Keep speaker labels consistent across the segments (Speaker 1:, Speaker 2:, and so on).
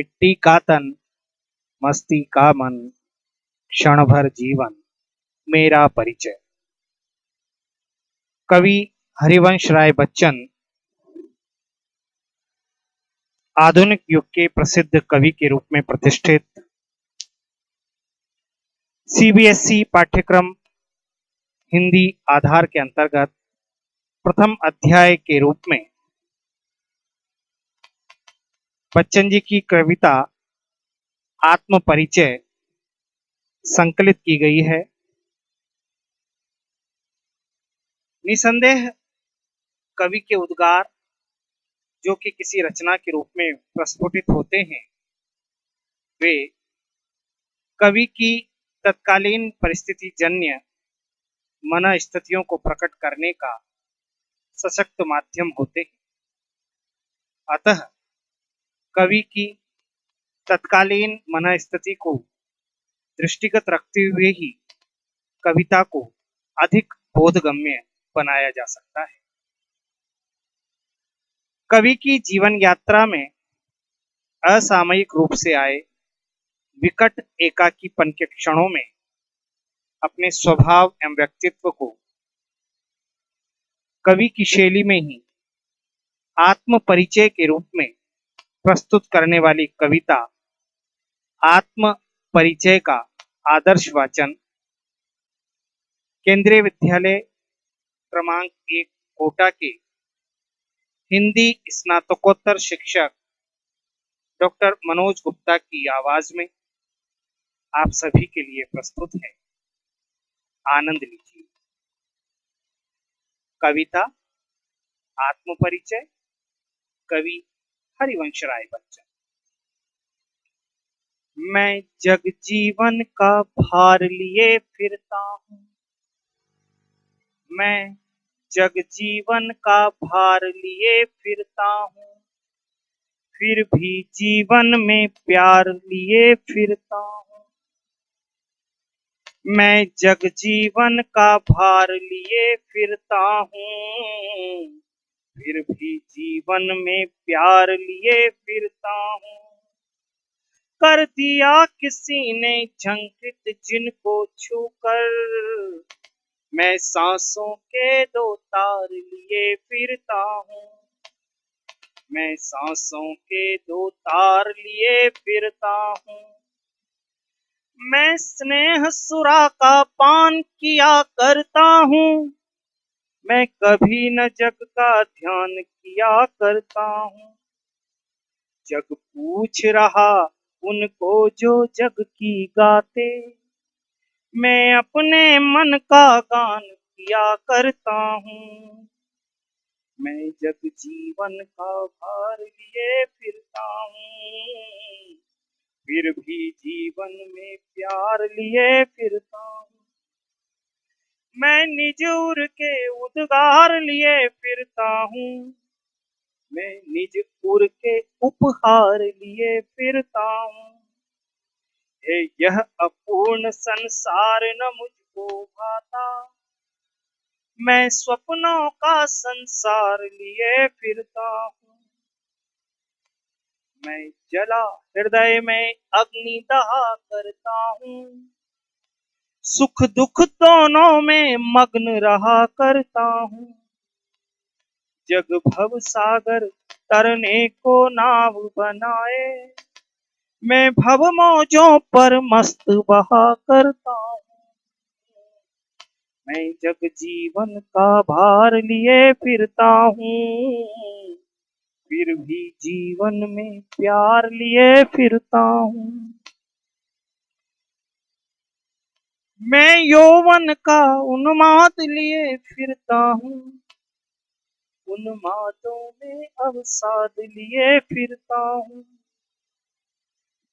Speaker 1: मिट्टी का तन, मस्ती का मन, क्षण भर जीवन, मेरा परिचय। कवि हरिवंश राय बच्चन आधुनिक युग के प्रसिद्ध कवि के रूप में प्रतिष्ठित, सीबीएसई पाठ्यक्रम हिंदी आधार के अंतर्गत प्रथम अध्याय के रूप में बच्चन जी की कविता आत्म परिचय संकलित की गई है। निसंदेह कवि के उद्गार जो कि किसी रचना के रूप में प्रस्फुटित होते हैं, वे कवि की तत्कालीन परिस्थिति जन्य मन स्थितियों को प्रकट करने का सशक्त माध्यम होते हैं। अतः कवि की तत्कालीन मन स्थिति को दृष्टिगत रखते हुए ही कविता को अधिक बोधगम्य बनाया जा सकता है। कवि की जीवन यात्रा में असामयिक रूप से आए विकट एकाकीपन के क्षणों में अपने स्वभाव एवं व्यक्तित्व को कवि की शैली में ही आत्म परिचय के रूप में प्रस्तुत करने वाली कविता आत्म परिचय का आदर्श वाचन केंद्रीय विद्यालय क्रमांक 1 कोटा के हिंदी स्नातकोत्तर शिक्षक डॉक्टर मनोज गुप्ता की आवाज में आप सभी के लिए प्रस्तुत है। आनंद लीजिए। कविता आत्म परिचय, कवि हरिवंश राय बच्चन। मैं जग जीवन का भार लिए फिरता हूँ, मैं जग जीवन का भार लिए फिरता हूँ, फिर भी जीवन में प्यार लिए फिरता हूँ। मैं जग जीवन का भार लिए फिरता हूँ, फिर भी जीवन में प्यार लिए फिरता हूँ। कर दिया किसी ने झंकृत जिनको छूकर, मैं सांसों के 2 तार लिए फिरता हूँ, मैं सांसों के 2 तार लिए फिरता हूँ। मैं स्नेह सुरा का पान किया करता हूँ, मैं कभी न जग का ध्यान किया करता हूँ। जग पूछ रहा उनको जो जग की गाते, मैं अपने मन का गान किया करता हूँ। मैं जग जीवन का भार लिए फिरता हूँ, फिर भी जीवन में प्यार लिए फिरता हूँ। मैं निज उर के उद्गार लिए फिरता हूँ, मैं निज उर के उपहार लिए फिरता हूँ। हे यह अपूर्ण संसार न मुझको भाता, मैं स्वप्नों का संसार लिए फिरता हूँ। मैं जला हृदय में अग्नि दहा करता हूँ, सुख दुख दोनों में मग्न रहा करता हूँ। जग भव सागर तरने को नाव बनाए, मैं भव मौजों पर मस्त बहा करता हूँ। मैं जग जीवन का भार लिए फिरता हूँ, फिर भी जीवन में प्यार लिए फिरता हूँ। मैं यौवन का उन्माद लिए फिरता हूँ, उन्मादों में अवसाद लिए फिरता हूँ।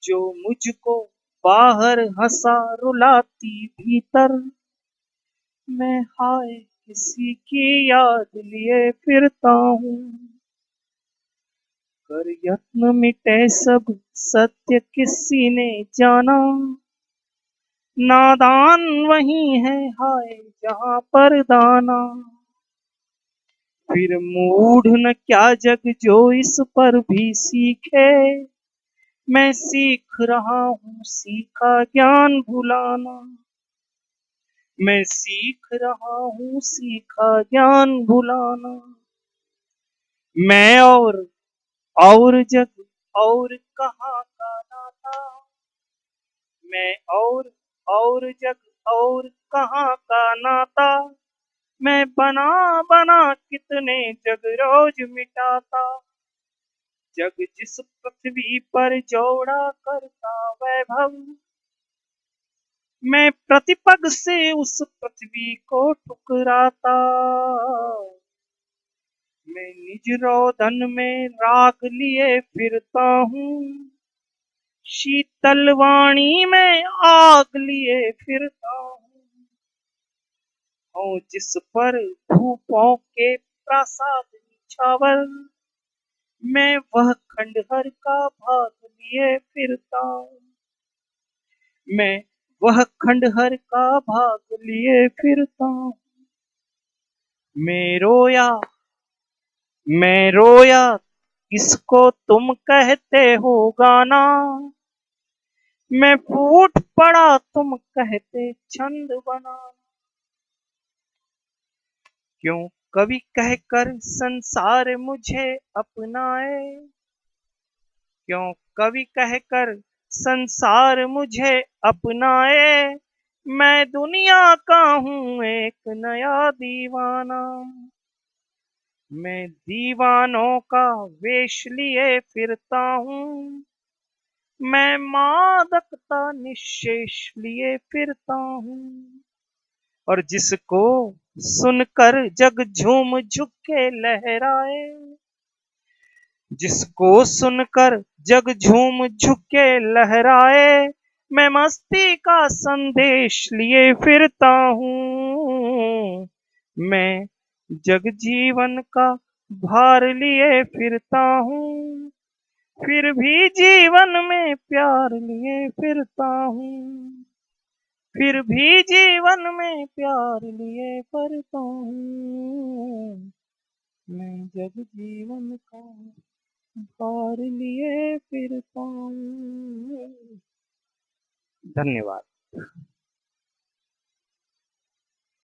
Speaker 1: जो मुझको बाहर हंसा रुलाती भीतर, मैं हाय किसी की याद लिए फिरता हूँ। कर यत्न मिटे सब सत्य किसी ने जाना, नादान वही है हाय जहाँ पर दाना। फिर मूढ़ न क्या जग जो इस पर भी सीखे, मैं सीख रहा हूँ सीखा ज्ञान भुलाना। मैं सीख रहा हूँ सीखा ज्ञान भुलाना। मैं और जग और कहाँ का नाता। मैं और जग और कहाँ का नाता। मैं बना बना कितने जग रोज मिटाता। जग जिस पृथ्वी पर जोड़ा करता वैभव। मैं प्रतिपग से उस पृथ्वी को ठुकराता। मैं निज रोदन में राग लिए फिरता हूँ। शीतल वाणी में आग लिए फिरता हूँ। जिस पर धूपों के प्रासाद निछावर। मैं वह खंडहर का भाग लिए फिरता हूँ। मैं वह खंडहर का भाग लिए फिरता हूँ। मैं रोया मैं रोया किसको तुम कहते हो गाना। मैं फूट पड़ा तुम कहते छंद बना। क्यों कवि कहकर संसार मुझे अपनाए। क्यों कवि कहकर संसार मुझे अपनाए। मैं दुनिया का हूँ एक नया दीवाना। मैं दीवानों का वेश लिए फिरता हूँ। मैं मादकता निशेष लिए फिरता हूँ। और जिसको सुनकर जग झूम झुक के लहराए। जिसको सुनकर जग झूम झुक के लहराए। मैं मस्ती का संदेश लिए फिरता हूँ। मैं जग जीवन का भार लिए फिरता हूँ। फिर भी जीवन में प्यार लिए फिरता हूँ। फिर भी जीवन में प्यार लिए फिरता हूँ। मैं जग जीवन का भार लिए फिरता हूँ। धन्यवाद।